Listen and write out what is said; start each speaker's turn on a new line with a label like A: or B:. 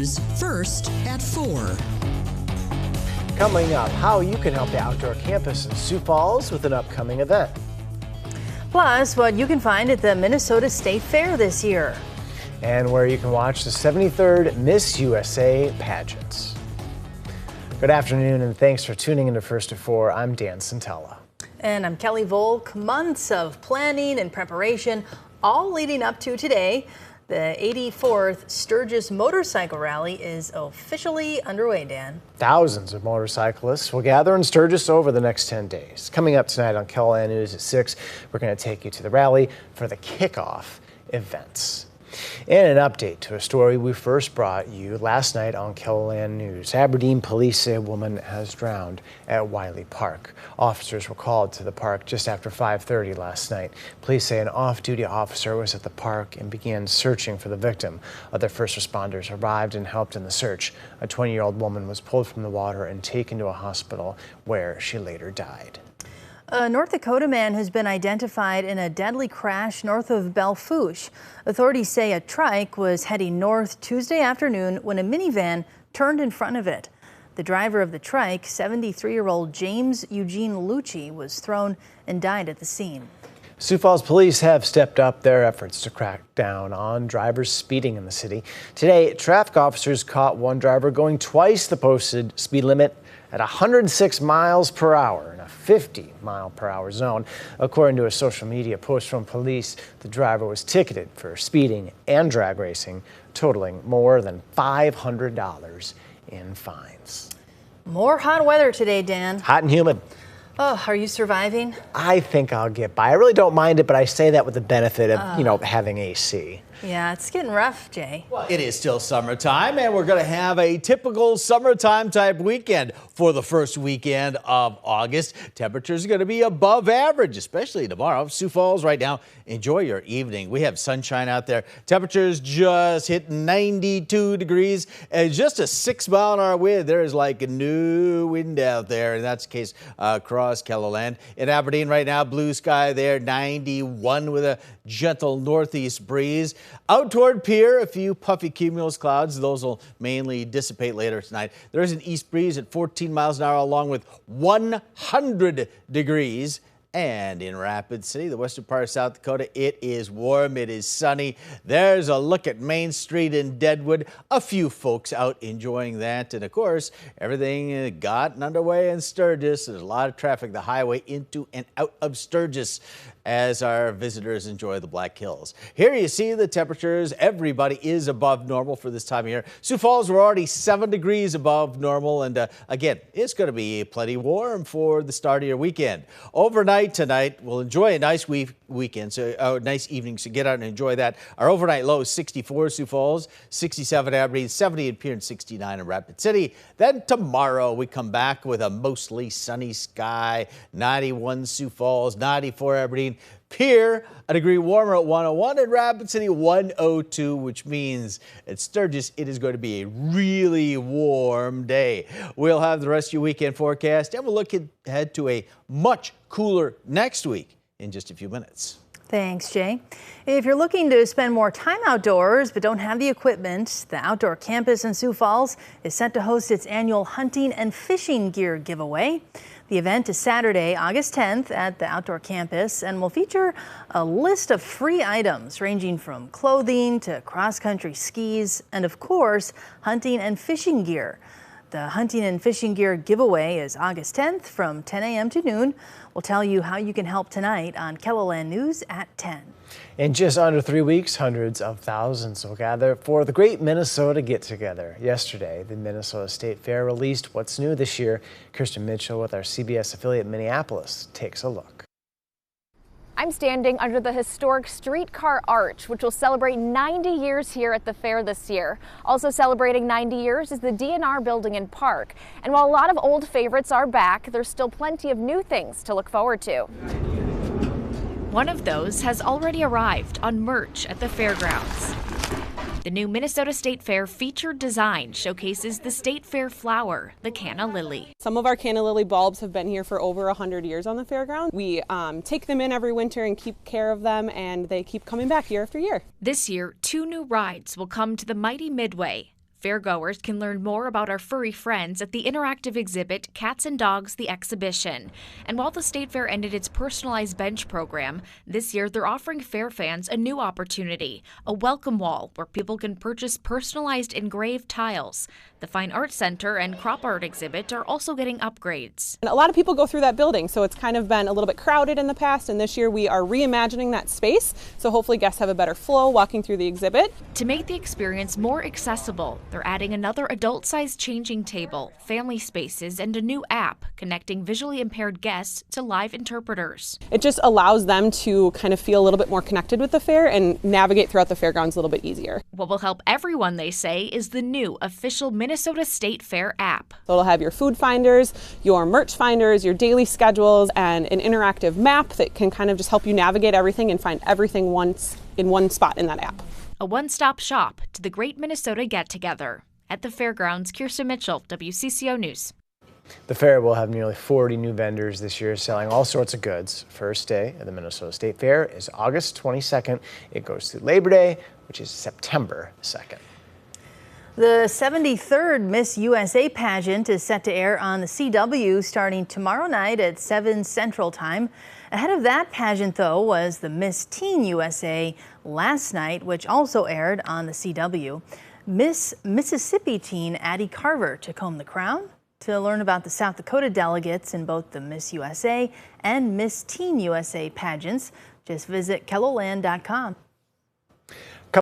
A: News, first at 4.
B: Coming up, how you can help the outdoor campus in Sioux Falls with an upcoming event.
C: Plus, what you can find at the Minnesota State Fair this year.
B: And where you can watch the 73rd Miss USA pageants. Good afternoon, and thanks for tuning into First at 4. I'm Dan Santella.
C: And I'm Kelly Volk. Months of planning and preparation, all leading up to today. The 84th Sturgis Motorcycle Rally is officially underway, Dan.
B: Thousands of motorcyclists will gather in Sturgis over the next 10 days. Coming up tonight on KLAN News at 6, we're going to take you to the rally for the kickoff events. And an update to a story we first brought you last night on KLAN News. Aberdeen police say a woman has drowned at Wylie Park. Officers were called to the park just after 5:30 last night. Police say an off-duty officer was at the park and began searching for the victim. Other first responders arrived and helped in the search. A 20-year-old woman was pulled from the water and taken to a hospital where she later died.
C: A North Dakota man has been identified in a deadly crash north of Belle Fourche. Authorities say a trike was heading north Tuesday afternoon when a minivan turned in front of it. The driver of the trike, 73-year-old James Eugene Lucci, was thrown and died at the scene.
B: Sioux Falls police have stepped up their efforts to crack down on drivers speeding in the city. Today, traffic officers caught one driver going twice the posted speed limit at 106 miles per hour in a 50-mile-per-hour zone. According to a social media post from police, the driver was ticketed for speeding and drag racing, totaling more than $500 in fines.
C: More hot weather today, Dan.
B: Hot and humid.
C: Oh, are you surviving?
B: I think I'll get by. I really don't mind it, but I say that with the benefit of, having AC.
C: Yeah, it's getting rough, Jay.
D: Well, it is still summertime, and we're going to have a typical summertime type weekend for the first weekend of August. Temperatures are going to be above average, especially tomorrow. Sioux Falls right now, enjoy your evening. We have sunshine out there. Temperatures just hit 92 degrees and just a 6-mile-an-hour wind. There is like a new wind out there, and that's the case across KLAN. In Aberdeen right now, blue sky there, 91 with a gentle northeast breeze. Out toward Pier, a few puffy cumulus clouds. Those will mainly dissipate later tonight. There is an east breeze at 14 miles an hour along with 100 degrees. And in Rapid City, the western part of South Dakota, it is warm, it is sunny. There's a look at Main Street in Deadwood. A few folks out enjoying that. And of course, everything gotten underway in Sturgis. There's a lot of traffic, the highway into and out of Sturgis as our visitors enjoy the Black Hills. Here you see the temperatures. Everybody is above normal for this time of year. Sioux Falls, we're already 7 degrees above normal. And again, it's going to be plenty warm for the start of your weekend. Overnight tonight, we'll enjoy a nice weekend, so nice evening, so get out and enjoy that. Our overnight low is 64 Sioux Falls, 67 Aberdeen, 70 in Pier, and 69 in Rapid City. Then tomorrow we come back with a mostly sunny sky, 91 Sioux Falls, 94 Aberdeen, Pier, a degree warmer at 101, and Rapid City 102, which means at Sturgis it is going to be a really warm day. We'll have the rest of your weekend forecast, and we'll look ahead to a much cooler next week in just a few minutes.
C: Thanks, Jay. If you're looking to spend more time outdoors but don't have the equipment, the Outdoor Campus in Sioux Falls is set to host its annual hunting and fishing gear giveaway. The event is Saturday, August 10th at the Outdoor Campus and will feature a list of free items ranging from clothing to cross-country skis and, of course, hunting and fishing gear. The hunting and fishing gear giveaway is August 10th from 10 a.m. to noon. We'll tell you how you can help tonight on KLAN News at 10.
B: In just under 3 weeks, hundreds of thousands will gather for the Great Minnesota Get-Together. Yesterday, the Minnesota State Fair released what's new this year. Kirsten Mitchell with our CBS affiliate Minneapolis takes a look.
E: I'm standing under the historic streetcar arch, which will celebrate 90 years here at the fair this year. Also celebrating 90 years is the DNR building and park. And while a lot of old favorites are back, there's still plenty of new things to look forward to.
F: One of those has already arrived on merch at the fairgrounds. The new Minnesota State Fair featured design showcases the State Fair flower, the canna lily.
G: Some of our canna lily bulbs have been here for over 100 years on the fairground. We take them in every winter and keep care of them, and they keep coming back year after year.
F: This year, 2 new rides will come to the mighty Midway. Fairgoers can learn more about our furry friends at the interactive exhibit Cats and Dogs: The Exhibition. And while the State Fair ended its personalized bench program, this year they're offering fair fans a new opportunity, a welcome wall where people can purchase personalized engraved tiles. The Fine Arts Center and Crop Art exhibit are also getting upgrades.
G: And a lot of people go through that building, so it's kind of been a little bit crowded in the past, and this year we are reimagining that space, so hopefully guests have a better flow walking through the exhibit.
F: To make the experience more accessible, they're adding another adult-sized changing table, family spaces, and a new app connecting visually impaired guests to live interpreters.
G: It just allows them to kind of feel a little bit more connected with the fair and navigate throughout the fairgrounds a little bit easier.
F: What will help everyone, they say, is the new official Minnesota State Fair app.
G: So it'll have your food finders, your merch finders, your daily schedules, and an interactive map that can kind of just help you navigate everything and find everything once in one spot in that app.
F: A one-stop shop to the Great Minnesota Get-Together. At the fairgrounds, Kirsten Mitchell, WCCO News.
B: The fair will have nearly 40 new vendors this year selling all sorts of goods. First day of the Minnesota State Fair is August 22nd. It goes through Labor Day, which is September 2nd.
C: The 73rd Miss USA pageant is set to air on the CW starting tomorrow night at 7 Central Time. Ahead of that pageant, though, was the Miss Teen USA last night, which also aired on the CW. Miss Mississippi teen Addie Carver took home the crown. To learn about the South Dakota delegates in both the Miss USA and Miss Teen USA pageants, just visit KELOLAND.com.